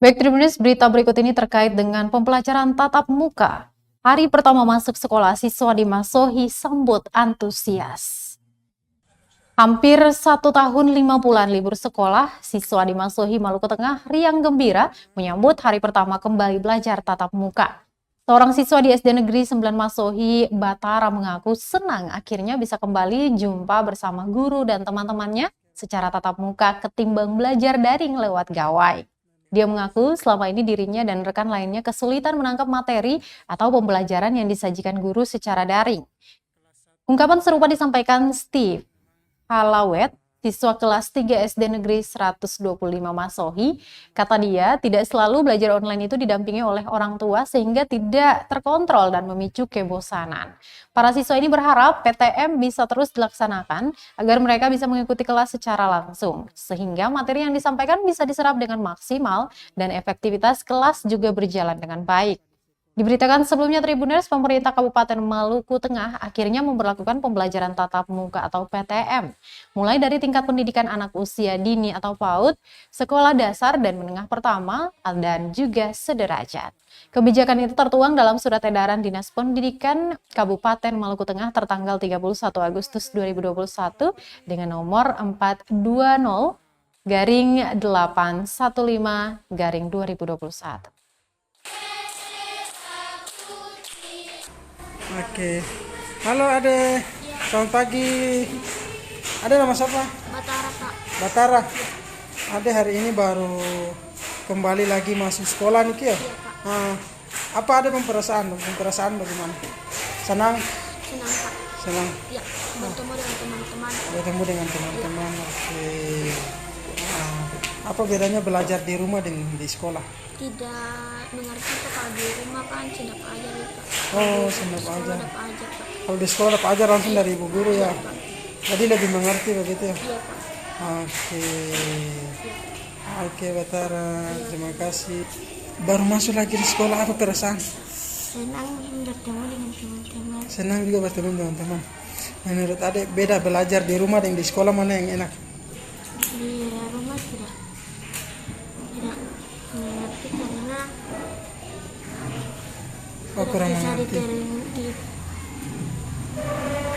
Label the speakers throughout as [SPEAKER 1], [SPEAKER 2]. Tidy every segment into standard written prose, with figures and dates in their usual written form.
[SPEAKER 1] Baik Tribunnews, berita berikut ini terkait dengan pembelajaran tatap muka. Hari pertama masuk sekolah, siswa di Masohi sambut antusias. Hampir 1 tahun 5 bulan libur sekolah, siswa di Masohi, Maluku Tengah riang gembira menyambut hari pertama kembali belajar tatap muka. Seorang siswa di SD Negeri 9 Masohi, Batara mengaku senang akhirnya bisa kembali jumpa bersama guru dan teman-temannya secara tatap muka ketimbang belajar daring lewat gawai. Dia mengaku selama ini dirinya dan rekan lainnya kesulitan menangkap materi atau pembelajaran yang disajikan guru secara daring. Ungkapan serupa disampaikan Steve Halawet, siswa kelas 3 SD Negeri 125 Masohi. Kata dia, tidak selalu belajar online itu didampingi oleh orang tua sehingga tidak terkontrol dan memicu kebosanan. Para siswa ini berharap PTM bisa terus dilaksanakan agar mereka bisa mengikuti kelas secara langsung, sehingga materi yang disampaikan bisa diserap dengan maksimal dan efektivitas kelas juga berjalan dengan baik. Diberitakan sebelumnya Tribunnews, pemerintah Kabupaten Maluku Tengah akhirnya memberlakukan pembelajaran tatap muka atau PTM, mulai dari tingkat pendidikan anak usia dini atau PAUD, sekolah dasar dan menengah pertama, dan juga sederajat. Kebijakan itu tertuang dalam Surat Edaran Dinas Pendidikan Kabupaten Maluku Tengah tertanggal 31 Agustus 2021 dengan nomor 420-815-2021.
[SPEAKER 2] Oke, halo Ade, selamat pagi. Ade nama siapa?
[SPEAKER 3] Batara, Pak.
[SPEAKER 2] Batara. Ade hari ini baru kembali lagi masuk sekolah nih Kia.
[SPEAKER 3] Iya, Pak.
[SPEAKER 2] Nah, apa ada perasaan bagaimana? Senang?
[SPEAKER 3] Senang, Pak.
[SPEAKER 2] Senang.
[SPEAKER 3] Ya, bertemu dengan teman-teman.
[SPEAKER 2] Bertemu dengan teman-teman. Oke. Nah, apa bedanya belajar di rumah dengan di sekolah?
[SPEAKER 3] Tidak mengerti, Pak. Kalau di rumah kan sudah ajar ya, Pak.
[SPEAKER 2] Oh, senang aja.
[SPEAKER 3] Sudah ajar, Pak.
[SPEAKER 2] Kalau di sekolah dapat ajar langsung dari ibu guru ya.
[SPEAKER 3] Iya, Pak.
[SPEAKER 2] Jadi lebih mengerti begitu ya.
[SPEAKER 3] Iya, Pak.
[SPEAKER 2] Oke. Oke, Batara, terima kasih. Baru masuk lagi di sekolah, apa perasaan?
[SPEAKER 3] Senang bertemu dengan teman-teman.
[SPEAKER 2] Senang juga bertemu dengan teman. Menurut Adek, beda belajar di rumah dan di sekolah mana yang enak?
[SPEAKER 3] Di rumah tidak mengerti karena
[SPEAKER 2] Oh, kurang
[SPEAKER 3] bisa
[SPEAKER 2] mengerti.
[SPEAKER 3] diterima.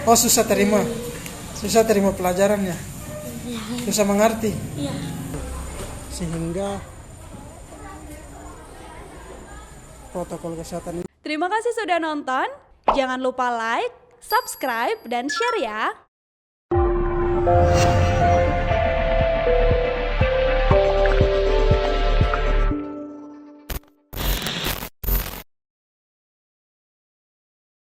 [SPEAKER 2] Oh, susah terima. Susah terima pelajarannya. Susah mengerti.
[SPEAKER 3] Iya.
[SPEAKER 2] Sehingga protokol kesehatan ini.
[SPEAKER 4] Terima kasih sudah nonton. Jangan lupa like, subscribe, dan share ya.